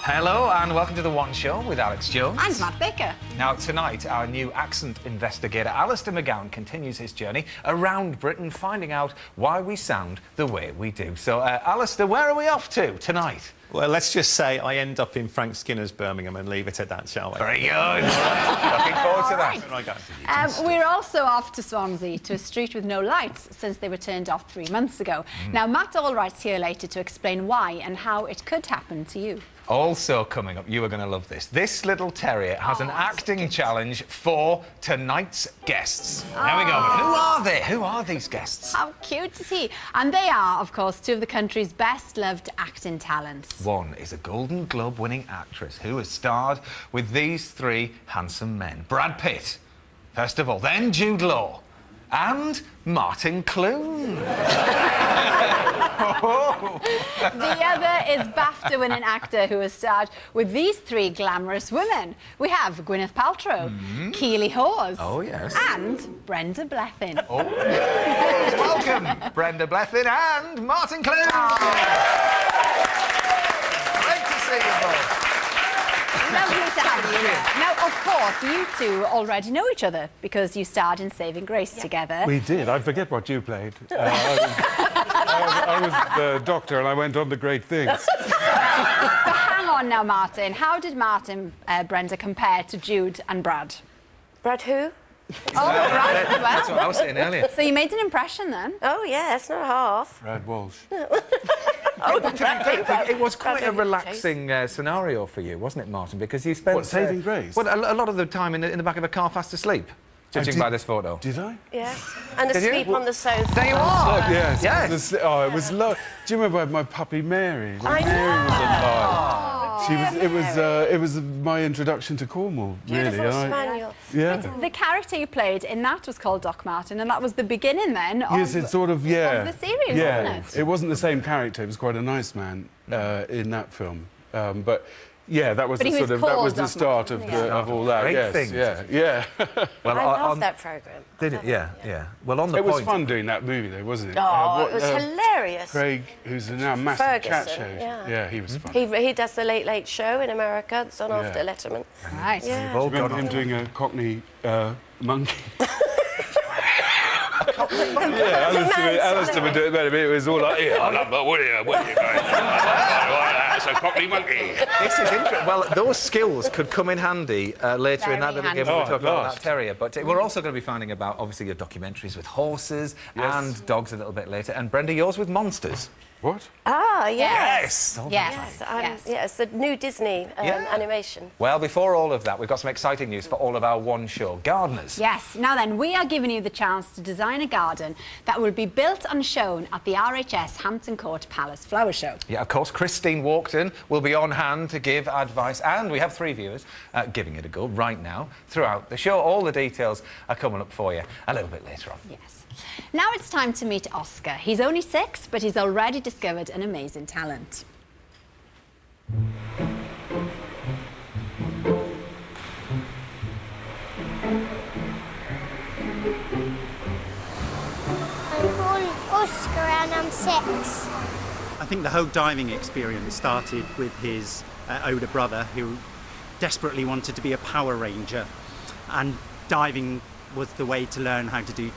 Hello and welcome to The One Show with Alex Jones. And Matt Baker. Now, tonight, our new accent investigator, Alistair McGowan, continues his journey around Britain, finding out why we sound the way we do. So, Alistair, where are we off to tonight? Well, let's just say I end up in Frank Skinner's Birmingham and leave it at that, shall we? Very good. Looking forward to that. We're also off to Swansea, to a street with no lights, since they were turned off 3 months ago. Now, Matt Allwright's here later to explain why and how it could happen to you. Also coming up, you are going to love this. This little terrier has an acting challenge for tonight's guests. There we go. But who are they? Who are these guests? How cute is he? And they are, of course, two of the country's best-loved acting talents. One is a Golden Globe-winning actress who has starred with these three handsome men. Brad Pitt, first of all, then Jude Law, and Martin Clunes. The other is BAFTA-winning actor who has starred with these three glamorous women. We have Gwyneth Paltrow, Keely Hawes, and Brenda Blethyn. Oh, welcome, Brenda Blethyn and Martin Clunes. Great to see you both. Lovely to have you here. Now, of course, you two already know each other because you starred in Saving Grace together. We did. I forget what you played. I was the doctor and I went on to great things. But hang on now, Martin. How did Martin, Brenda, compare to Jude and Brad? Brad who? Oh, Brad as well. That's what I was saying earlier. So you made an impression then? Oh, yeah, it's not half. Brad Walsh. It was quite a relaxing scenario for you, wasn't it, Martin? Because you spent... What, Saving Grace? Well, a lot of the time in the back of a car fast asleep, judging by this photo. Did I? Yeah. And Did you? asleep on the sofa. There you are! Yes. Yes. It was lovely. Do you remember my puppy Mary? I Mary was alive. know. It was my introduction to Cornwall, really. Beautiful spaniel. Yeah. The character you played in that was called Doc Martin, and that was the beginning then of, Yes, it's sort of, of the series, wasn't it? It wasn't the same character. It was quite a nice man in that film. But yeah, that was But the he was sort of that was called the start Doc of all that. Great Yes, things. yeah. Well, I love that programme. Did it? Yeah. Well, on the It point... was fun doing that movie, though, wasn't it? Oh, it was hilarious. Craig, who's now a massive chat show. Ferguson, Yeah, he was fun. He does the Late Late Show in America. It's on after Letterman. Right. Yeah. You've all Remember gone him on. doing a Cockney monkey? Yeah, Alistair would do it better. It was all like, yeah, I love that. What are you going? That's a Cockney monkey. This is interesting. Well, those skills could come in handy later in that little game handy. when we Oh, talk about gosh. that terrier. But we're also going to be finding about, obviously, your documentaries with horses and dogs a little bit later. And Brenda, yours with monsters. What? Ah, yes. Yes. Yes, the new Disney animation. Well, before all of that, we've got some exciting news for all of our One Show gardeners. Yes. Now then, we are giving you the chance to design a garden that will be built and shown at the RHS Hampton Court Palace Flower Show. Yeah, of course, Christine Walkden will be on hand to give advice, and we have 3 viewers giving it a go right now throughout the show. All the details are coming up for you a little bit later on. Yes. Now it's time to meet Oscar. He's only 6, but he's already discovered an amazing talent. I'm called Oscar and I'm 6. I think the whole diving experience started with his older brother who desperately wanted to be a Power Ranger, and diving was the way to learn how to do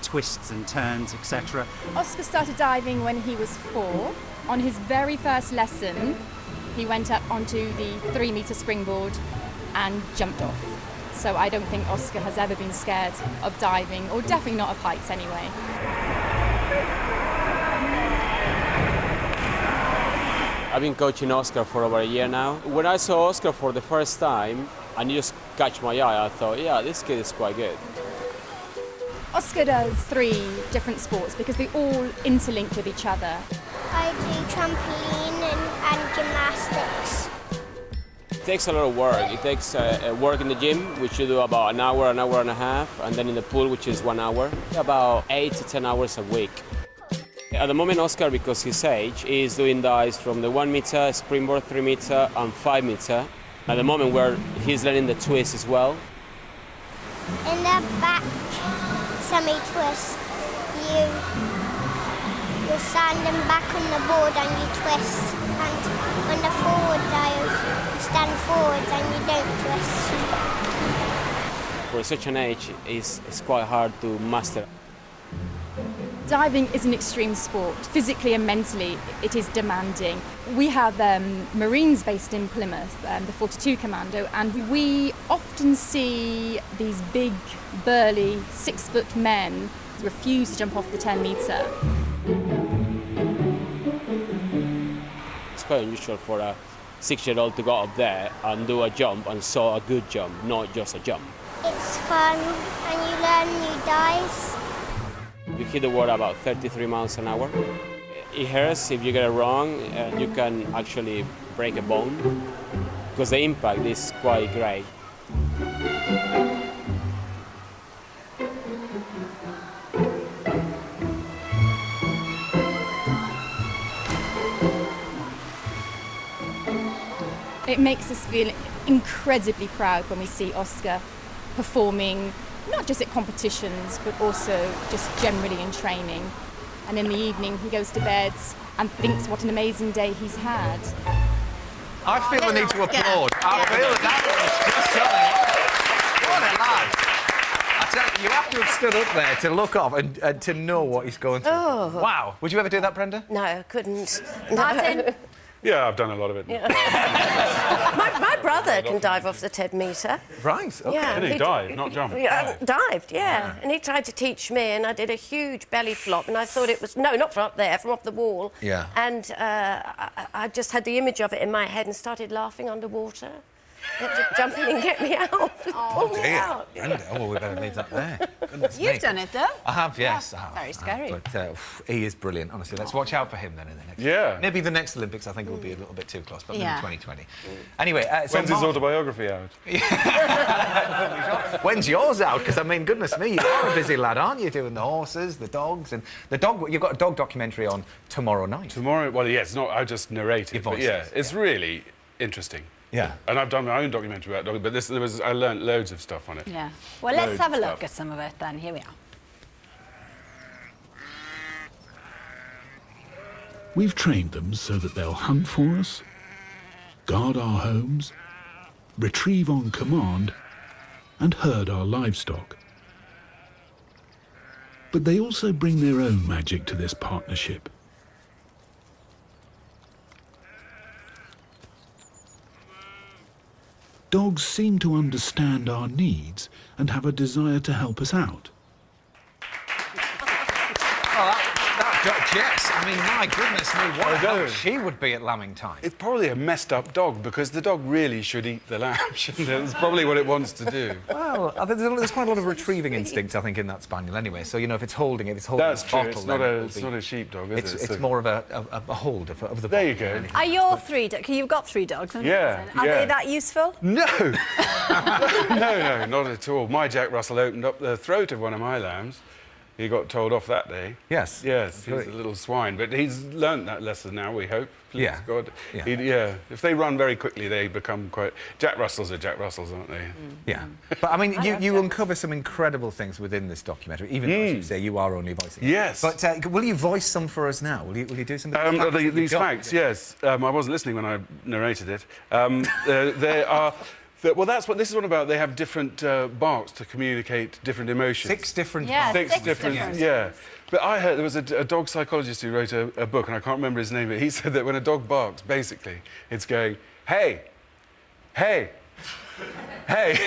twists and turns, etc. Oscar started diving when he was 4. On his very first lesson, he went up onto the 3-metre springboard and jumped off. So I don't think Oscar has ever been scared of diving, or definitely not of heights anyway. I've been coaching Oscar for over a year now. When I saw Oscar for the first time, and he just catch my eye, I thought, yeah, this kid is quite good. Oscar does 3 different sports because they all interlink with each other. I do trampoline and gymnastics. It takes a lot of work. It takes work in the gym, which you do about an hour and a half, and then in the pool, which is 1 hour. About 8 to 10 hours a week. At the moment, Oscar, because his age, is doing dives from the 1 meter, springboard, 3 meter, and 5 meter. At the moment, where he's learning the twist as well. In the back semi-twist, you're standing back on the board and you twist. and on the forward dive, you stand forward and you don't twist. For such an age, it's quite hard to master. Diving is an extreme sport. Physically and mentally, it is demanding. We have Marines based in Plymouth, the 42 Commando, and we often see these big, burly, 6-foot men refuse to jump off the 10-metre. It's quite unusual for a 6-year-old to go up there and do a jump and saw a good jump, not just a jump. It's fun and you learn new dives. You hit the water about 33 miles an hour. It hurts if you get it wrong, and you can actually break a bone because the impact is quite great. It makes us feel incredibly proud when we see Oscar performing, not just at competitions, but also just generally in training. And in the evening, he goes to bed and thinks what an amazing day he's had. I feel the need to applaud. I feel that was just something. What a lad. I tell you, you have to have stood up there to look up and to know what he's going through. Oh. Wow. Would you ever do that, Brenda? No, I couldn't. Martin? Yeah, I've done a lot of it. Yeah. my brother can dive off the 10-metre. Right, OK. Yeah, Can he dive, not jump? Yeah, dived, yeah. And he tried to teach me, and I did a huge belly flop, and I thought it was... No, not from up there, from off the wall. Yeah. And I just had the image of it in my head and started laughing underwater. He had to jump in and get me out. Pull me out. Brenda, oh, well, we better leave that there. Goodness me. You've done it, though. I have, yes. I have. Very scary. But he is brilliant, honestly. Let's watch out for him then in the next... Yeah. Maybe the next Olympics, I think it will be a little bit too close, but Yeah. maybe 2020. Anyway, so When's his autobiography out? When's yours out? Because, I mean, goodness me, you are a busy lad, aren't you? Doing the horses, the dogs, and the dog... You've got a dog documentary on tomorrow night. Tomorrow, well, yeah, it's not, I just narrate it. But yeah, it's really interesting. Yeah. And I've done my own documentary about dog, but I learnt loads of stuff on it. Yeah. Well, let's Loads have a of look stuff. at some of it then. Here we are. We've trained them so that they'll hunt for us, guard our homes, retrieve on command, and herd our livestock. But they also bring their own magic to this partnership. Dogs seem to understand our needs and have a desire to help us out. Jess, I mean, my goodness me, what a help she would be at lambing time. It's probably a messed up dog because the dog really should eat the lamb, shouldn't it? That's probably what it wants to do. Well, there's quite a lot of retrieving instinct, I think, in that spaniel anyway. So, you know, if it's holding it, it's holding That's a true. bottle. It's not a sheepdog, is it? It's more of a hold of the bottle. There you go. Are your three... You've got 3 dogs, haven't you? Yeah, Are yeah. they that useful? No! no, not at all. My Jack Russell opened up the throat of one of my lambs. He got told off that day. Yes. Yes, he's a little swine. But he's learnt that lesson now, we hope. Please Yeah. God. Yeah. Yeah. If they run very quickly, they become quite... Jack Russells are Jack Russells, aren't they? Yeah. But, I mean, you uncover some incredible things within this documentary, even though, as you say, you are only voicing it. Yes. But will you voice some for us now? Will you do some of the facts that These you've got? facts, yes. I wasn't listening when I narrated it. There are... Well, this is what about. They have different barks to communicate different emotions. 6 different Yeah, barks. 6 different. Yeah. But I heard there was a dog psychologist who wrote a book, and I can't remember his name, but he said that when a dog barks, basically, it's going, hey, hey, hey,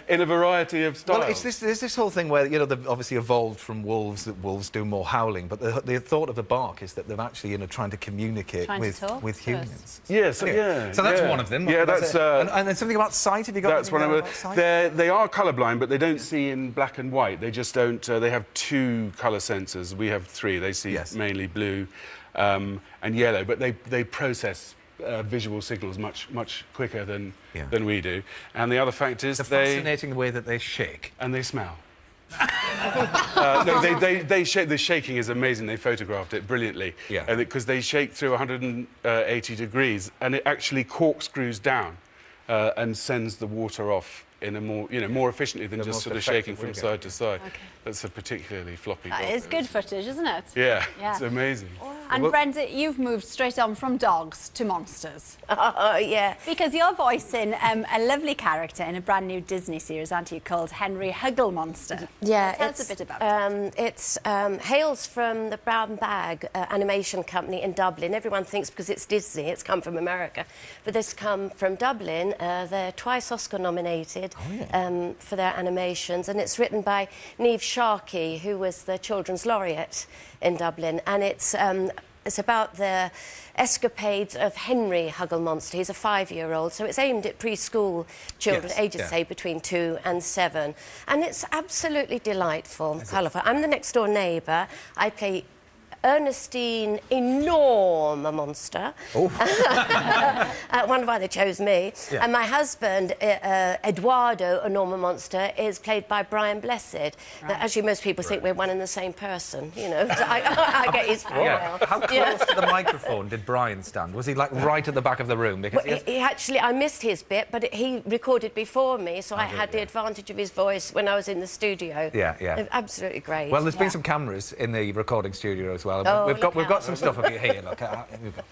in a variety of styles. Well, there's this whole thing where, you know, they've obviously evolved from wolves, that wolves do more howling, but the thought of the bark is that they're actually, you know, trying to communicate with humans. Yes, yeah. So that's one of them. Yeah, That's that's... and then something about sight, have you got That's one anything of about sight? They are colourblind, but they don't see in black and white. They just don't... they have 2 colour sensors. We have 3. They see mainly blue and yellow, but they process visual signals much quicker than we do. And the other fact is the fascinating way that they shake. And they smell. No, they shake. The shaking is amazing. They photographed it brilliantly. Yeah. Because they shake through 180 degrees, and it actually corkscrews down and sends the water off in a more efficiently than just sort of shaking from side to side. Okay. That's a particularly floppy That dog. is good footage, isn't it? Yeah, Yeah. it's amazing. Wow. And Brenda, you've moved straight on from dogs to monsters. Oh, yeah. Because you're voicing a lovely character in a brand new Disney series, aren't you, called Henry Hugglemonster. Yeah. Tell us a bit about it. It hails from the Brown Bag animation company in Dublin. Everyone thinks because it's Disney, it's come from America. But this come from Dublin. They're twice Oscar nominated for their animations. And it's written by Niamh Sharkey, who was the Children's Laureate in Dublin. And it's about the escapades of Henry Hugglemonster. He's a 5-year-old, so it's aimed at preschool children, ages, say, between 2 and 7. And it's absolutely delightful, colourful. I'm the next-door neighbour. I play Ernestine Enorme Monster. Oh. Wonder why they chose me. Yeah. And my husband, Eduardo Enorme Monster, is played by Brian Blessed. Right. Actually, most people think we're one and the same person, you know. So I get his point. Yeah. How close to the microphone did Brian stand? Was he, like, right at the back of the room? Because he actually, I missed his bit, but he recorded before me, so I had the advantage of his voice when I was in the studio. Yeah, yeah. Absolutely great. Well, there's been some cameras in the recording studio as well. Oh, we've got some stuff of you here. Look, here we go.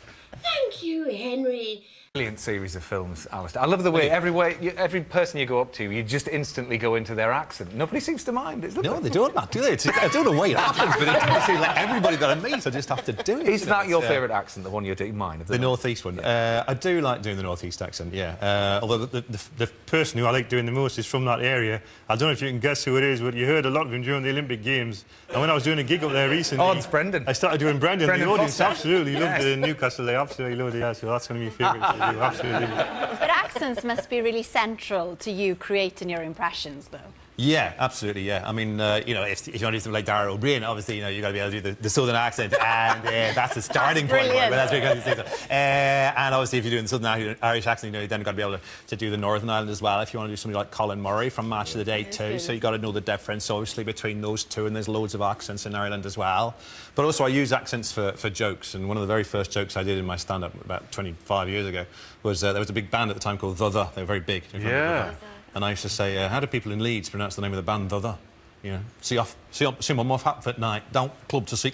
Thank you, Henry. Brilliant series of films, Alistair. I love the way every person you go up to, you just instantly go into their accent. Nobody seems to mind. It's no, they don't, Matt, do they? I don't know why it happens, but it tends to seem like everybody that I meet, I just have to do it. Is that your favourite accent, the one you do? Mine? The North East one. I do like doing the North East accent, yeah. Although the person who I like doing the most is from that area. I don't know if you can guess who it is, but you heard a lot of him during the Olympic Games. And when I was doing a gig up there recently... Oh, it's Brendan. I started doing Brendan. The audience Foster. absolutely loved the Newcastle. They absolutely loved it, yeah, so that's one of my favourites to do, absolutely. But accents must be really central to you creating your impressions, though. Yeah, absolutely, yeah. I mean, you know, if you want to do something like Dara O'Brien, obviously, you know, you've got to be able to do the southern accent, and that's the starting point. Right? But that's because you say so. And obviously, if you're doing the southern Irish accent, you know, then you've got to be able to do the Northern Ireland as well, if you want to do something like Colin Murray from Match of the Day too. So you've got to know the difference, obviously, between those two, and there's loads of accents in Ireland as well. But also, I use accents for jokes, and one of the very first jokes I did in my stand-up about 25 years ago was there was a big band at the time called The. They were very big. Yeah. And I used to say, how do people in Leeds pronounce the name of the band, The? You know, see them off hat at night, down club to see.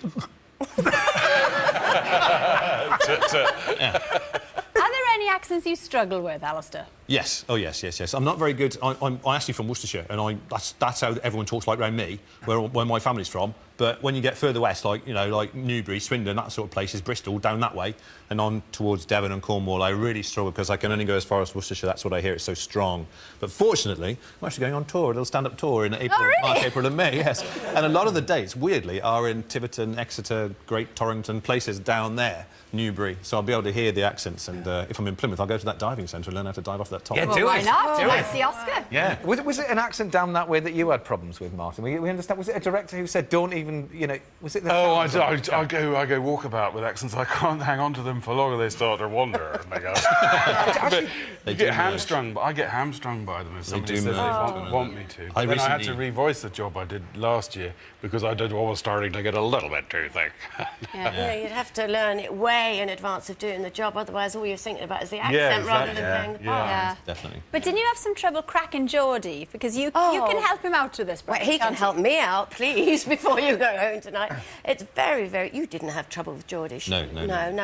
Yeah. Are there any accents you struggle with, Alistair? Yes. Oh, yes. I'm not very good. I'm actually from Worcestershire, and that's how everyone talks like around me, where my family's from. But when you get further west, like, you know, like Newbury, Swindon, that sort of places, Bristol, down that way, and on towards Devon and Cornwall, I really struggle because I can only go as far as Worcestershire. That's what I hear. It's so strong. But fortunately, I'm actually going on tour, a little stand-up tour in April, March, April and May, yes. And a lot of the dates, weirdly, are in Tiverton, Exeter, Great Torrington, places down there, Newbury. So I'll be able to hear the accents. And if I'm in Plymouth, I'll go to that diving centre and learn how to dive off that top. Yeah, well, do why it. not? Do That's it. the Oscar. Yeah. Was it an accent down that way that you had problems with, Martin? We understand. Was it a director who said, don't even, you know, was it the... Oh, I go walkabout with accents. I can't hang on to them for long, or they start to wander. And they go... You get hamstrung. I get hamstrung by them if somebody says they want me to. I had to revoice the job I did last year because I was starting to get a little bit too thick. Yeah, you'd have to learn it way in advance of doing the job, otherwise all you're thinking about is the accent rather than playing the part. Yeah, definitely. But didn't you have some trouble cracking Geordie? Because you can help him out with this. Well, he can help me out, please, before you go home tonight. It's very, very... You didn't have trouble with Geordie, No,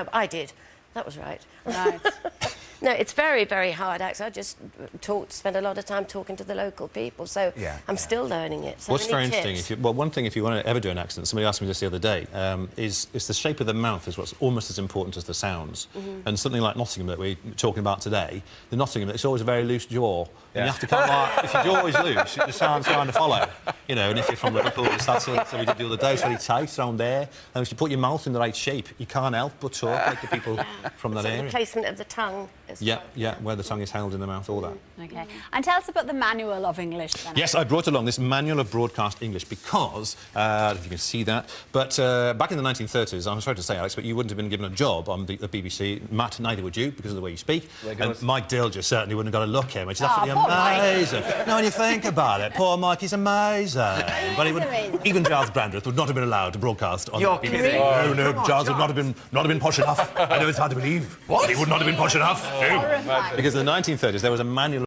but I did. That was right. Right. No, it's very, very hard, actually. I just spend a lot of time talking to the local people, so I'm still learning it. So what's very interesting, one thing, if you want to ever do an accent, somebody asked me this the other day, is the shape of the mouth is what's almost as important as the sounds. And something like Nottingham that we're talking about today, the Nottingham, it's always a very loose jaw. And you have to kind of like, if your jaw is loose, the sounds kind of follow. You know, and if you're from Liverpool, that's so we did the other day, it's very tight around there. And if you put your mouth in the right shape, you can't help but talk like the people from that area. The placement of the tongue. Yeah, where the tongue is held in the mouth, all that. Okay. And tell us about the manual of English, then. Yes, I brought along this manual of broadcast English because, if you can see that, but back in the 1930s, I'm sorry to say, Alex, but you wouldn't have been given a job on the BBC. Matt, neither would you, because of the way you speak. And Mike Dilger certainly wouldn't have got a look at him, which is absolutely amazing. No, when you think about it, poor Mike, he's amazing. But even Giles Brandreth would not have been allowed to broadcast on the BBC. Kidding. No, Giles would not have been posh enough. I know it's hard to believe. What? He would not have been posh enough. No. Because in the 1930s, there was a manual